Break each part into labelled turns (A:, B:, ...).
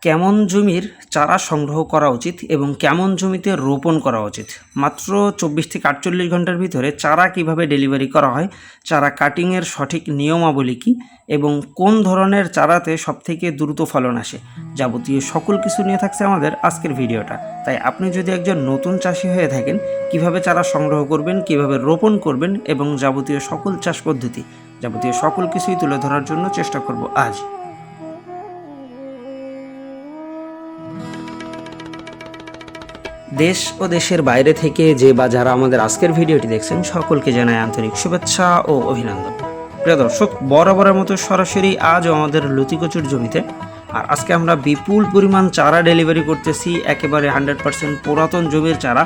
A: কেমন জমির চারা সংগ্রহ করা উচিত এবং কেমন জমিতে রোপণ করা উচিত? মাত্র 24 থেকে 48 ঘন্টার ভিতরে চারা কিভাবে ডেলিভারি করা হয়, চারা কাটিংয়ের সঠিক নিয়মাবলী কী এবং কোন ধরনের চারাতে সবথেকে দ্রুত ফলন আসে, যাবতীয় সকল কিছু নিয়ে থাকছে আমাদের আজকের ভিডিওটা। তাই আপনি যদি একজন নতুন চাষি হয়ে থাকেন, কিভাবে চারা সংগ্রহ করবেন, কিভাবে রোপণ করবেন এবং যাবতীয় সকল চাষ পদ্ধতি, যাবতীয় সকল কিছুই তুলে ধরার জন্য চেষ্টা করব আজ। দেশ ও দেশের বাইরে থেকে যে বা যারা আমাদের আজকের ভিডিওটি দেখছেন, সকলকে জানাই আন্তরিক শুভেচ্ছা ও অভিনন্দন। প্রিয় দর্শক, বরাবরের মতো সরাসরি আজও আমাদের লতিকচুর জমিতে, আর আজকে আমরা বিপুল পরিমাণ চারা ডেলিভারি করতেছি, একেবারে 100% পুরাতন জমির চারা,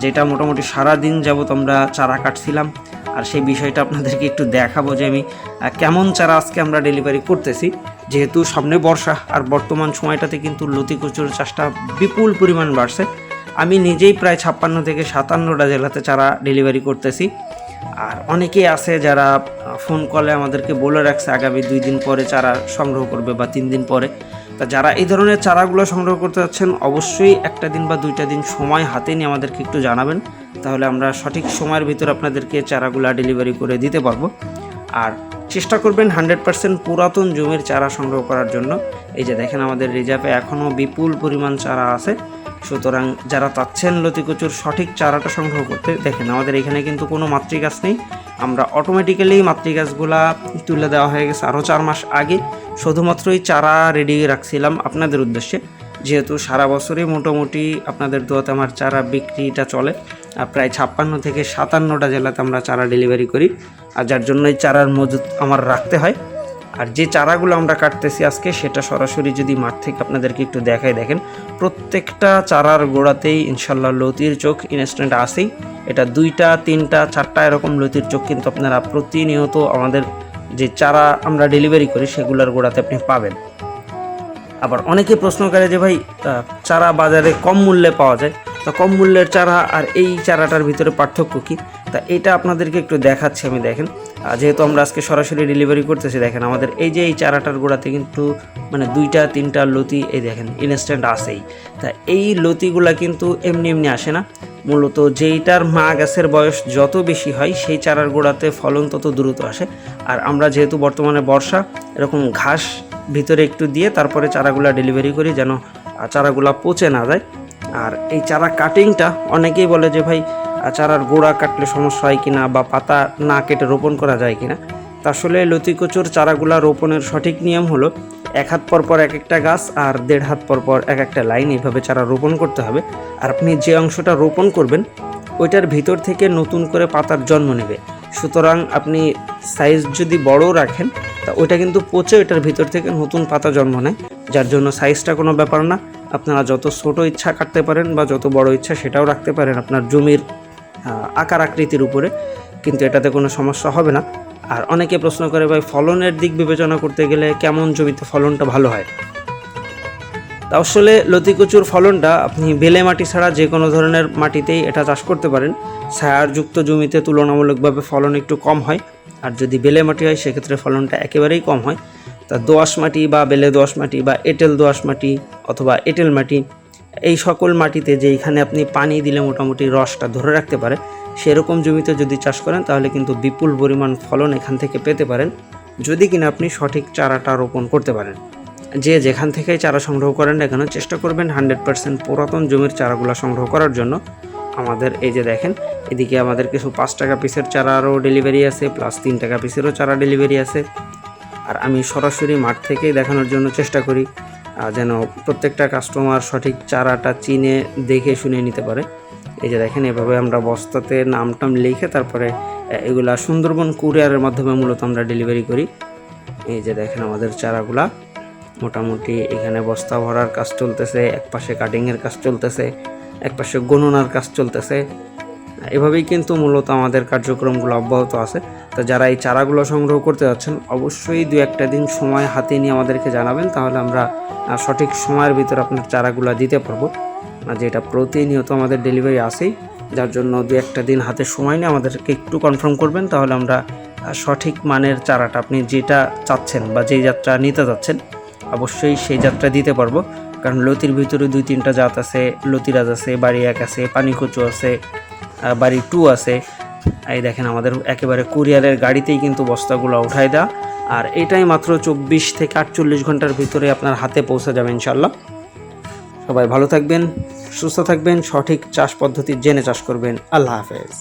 A: যেটা মোটামুটি সারাদিন যাবত আমরা চারা কাটছিলাম। আর সেই বিষয়টা আপনাদেরকে একটু দেখাবো যে আমি কেমন চারা আজকে আমরা ডেলিভারি করতেছি। যেহেতু সামনে বর্ষা, আর বর্তমান সময়টাতে কিন্তু লতিকচুর চাষটা বিপুল পরিমাণ বাড়ছে। আমি নিজেই প্রায় 56 থেকে 57টা জেলাতে চারা ডেলিভারি করতেছি। আর অনেকেই আছে যারা ফোন কলে আমাদেরকে বলে রাখছে আগামী 2 দিন পরে চারা সংগ্রহ করবে বা 3 দিন পরে। তা যারা এই ধরনের চারাগুলো সংগ্রহ করতে যাচ্ছেন, অবশ্যই একটা দিন বা 2টা দিন সময় হাতে নিয়ে আমাদেরকে একটু জানাবেন, তাহলে আমরা সঠিক সময়ের ভিতর আপনাদেরকে চারাগুলো ডেলিভারি করে দিতে পারবো। আর চেষ্টা করবেন 100% পুরাতন জমির চারা সংগ্রহ করার জন্য। এই যে দেখেন, আমাদের রিজার্ভে এখনও বিপুল পরিমাণ চারা আছে। সুতরাং যারা চাচ্ছেন লতিকচুর সঠিক চারাটা সংগ্রহ করতে, দেখেন আমাদের এখানে কিন্তু কোনো মাতৃগাছ নেই। আমরা অটোমেটিক্যালি মাতৃগাছগুলা তুলে দেওয়া হয়ে গেছে আরও 4 মাস আগে। শুধুমাত্রই চারা রেডি রাখছিলাম আপনাদের উদ্দেশ্যে, যেহেতু সারা বছরই মোটামুটি আপনাদের দোয়াতে আমার চারা বিক্রিটা চলে। প্রায় 56 থেকে 57টা জেলাতে আমরা চারা ডেলিভারি করি, আর যার জন্যই চারার মজুত আমার রাখতে হয়। আর যে চারাগুলো আমরা কাটতেছি আজকে, সেটা সরাসরি যদি মাঠ থেকে আপনাদেরকে একটু দেখাই, দেখেন প্রত্যেকটা চারার গোড়াতেই ইনশাল্লাহ লতির চোখ ইনস্ট্যান্ট আসেই। এটা 2টা 3টা 4টা এরকম লতির চোখ কিন্তু আপনারা প্রতিনিয়ত আমাদের যে চারা আমরা ডেলিভারি করি সেগুলোর গোড়াতে আপনি পাবেন। আবার অনেকে প্রশ্ন করে যে ভাই, চারা বাজারে কম মূল্যে পাওয়া যায়, তা কম মূল্যের চারা আর এই চারাটার ভিতরে পার্থক্য কী? তা এটা আপনাদেরকে একটু দেখাচ্ছি আমি। দেখেন, যেহেতু আমরা আজকে সরাসরি ডেলিভারি করতেছি, দেখেন আমাদের এই যে এই চারাটার গোড়াতে কিন্তু 2টা 3টা লতি এই দেখেন ইনস্ট্যান্ট আসেই। তা এই লতিগুলা কিন্তু এমনি এমনি আসে না। মূলত যেইটার মা গাছের বয়স যত বেশি হয়, সেই চারার গোড়াতে ফলন তত দ্রুত আসে। আর আমরা যেহেতু বর্তমানে বর্ষা, এরকম ঘাস ভিতরে একটু দিয়ে তারপরে চারাগুলা ডেলিভারি করি, যেন চারাগুলা পচে না যায়। আর এই চারা কাটিংটা অনেকেই বলে যে ভাই, চারার গোড়া কাটলে সমস্যা হয় কিনা, বা পাতা না কেটে রোপণ করা যায় কিনা। তা আসলে লতিকচুর চারাগুলা রোপণের সঠিক নিয়ম হলো 1 হাত পর পর এক একটা গাছ, আর 1.5 হাত পর পর এক একটা লাইন, এইভাবে চারা রোপণ করতে হবে। আর আপনি যে অংশটা রোপণ করবেন, ওইটার ভিতর থেকে নতুন করে পাতার জন্ম নেবে। সুতরাং আপনি সাইজ যদি বড় রাখেন, তা ওইটা কিন্তু পচে ওইটার ভিতর থেকে নতুন পাতা জন্ম নেয়, যার জন্য সাইজটা কোনো ব্যাপার না। আপনারা যত ছোট ইচ্ছা কাটতে পারেন বা যত বড় ইচ্ছা সেটাও রাখতে পারেন আপনার জমির আকার আকৃতির উপরে, কিন্তু এটাতে কোনো সমস্যা হবে না। আর অনেকে প্রশ্ন করে ভাই, ফলনের দিক বিবেচনা করতে গেলে কেমন জমিতে ফলনটা ভালো হয়? তা আসলে লতিকচুর ফলনটা আপনি বেলে মাটি ছাড়া যে কোনো ধরনের মাটিতেই এটা চাষ করতে পারেন। সারযুক্ত জমিতে তুলনামূলকভাবে ফলন একটু কম হয়, আর যদি বেলে মাটি হয় সেক্ষেত্রে ফলনটা একেবারেই কম হয়। তা দোআঁশ মাটি বা বেলে দোআঁশ মাটি বা এঁটেল দোআঁশ মাটি অথবা এঁটেল মাটি, এই সকল মাটিতে যেইখানে আপনি পানি দিলে মোটামুটি রসটা ধরে রাখতে পারে, সেরকম জমিতে যদি চাষ করেন, তাহলে কিন্তু বিপুল পরিমাণ ফলন এখান থেকে পেতে পারেন, যদি কিনা আপনি সঠিক চারাটা রোপণ করতে পারেন। যে যেখান থেকেই চারা সংগ্রহ করেন না কেন, চেষ্টা করবেন 100% পুরাতন জমির চারাগুলো সংগ্রহ করার জন্য। আমাদের এই যে দেখেন, এদিকে আমাদের কিছু 5 টাকা পিসের চারারও ডেলিভারি আছে, প্লাস 3 টাকা পিসেরও চারা ডেলিভারি আছে। আর আমি সরাসরি মাঠ থেকেই দেখানোর জন্য চেষ্টা করি, যেন প্রত্যেকটা কাস্টমার সঠিক চারাটা চিনে দেখে শুনে নিতে পারে। এই যে দেখেন, এভাবে আমরা বস্তাতে নামটাম লিখে তারপরে এগুলা সুন্দরবন কুরিয়ারের মাধ্যমে মূলত আমরা ডেলিভারি করি। এই যে দেখেন আমাদের চারাগুলা মোটামুটি এখানে বস্তা ভরার কাজ চলতেছে, একপাশে কাটিংয়ের কাজ চলতেছে, একপাশে গণনার কাজ চলতেছে। এভাবেই কিন্তু মূলত আমাদের কার্যক্রমগুলো অব্যাহত আছে। তো যারা এই চারাগুলো সংগ্রহ করতে যাচ্ছেন, অবশ্যই 2-1টা দিন সময় হাতে নিয়ে আমাদেরকে জানাবেন, তাহলে আমরা সঠিক সময়ের ভিতর আপনার চারাগুলো দিতে পারবো। যেটা প্রতিনিয়ত আমাদের ডেলিভারি আসেই, যার জন্য 2-1টা দিন হাতে সময় নিয়ে আমাদেরকে একটু কনফার্ম করবেন, তাহলে আমরা সঠিক মানের চারাটা আপনি যেটা চাচ্ছেন বা যেই যাত্রা নিতে যাচ্ছেন অবশ্যই সেই জাতটা দিতে পারবো, কারণ লতির ভিতরে 2-3টা জাত আছে। লতিরাজ আছে, বাড়ি 1 আছে, পানিকচু আছে, বাড়ি 2 আছে। এই দেখেন আমাদের একেবারে কুরিয়ারের গাড়িতেই কিন্তু বস্তাগুলো উঠাই দেওয়া, আর এটাই মাত্র 24 থেকে 48 ঘন্টার ভিতরে আপনার হাতে পৌঁছে যাবে ইনশাল্লাহ। সবাই ভালো থাকবেন, সুস্থ থাকবেন, সঠিক চাষ পদ্ধতি জেনে চাষ করবেন। আল্লাহ হাফেজ।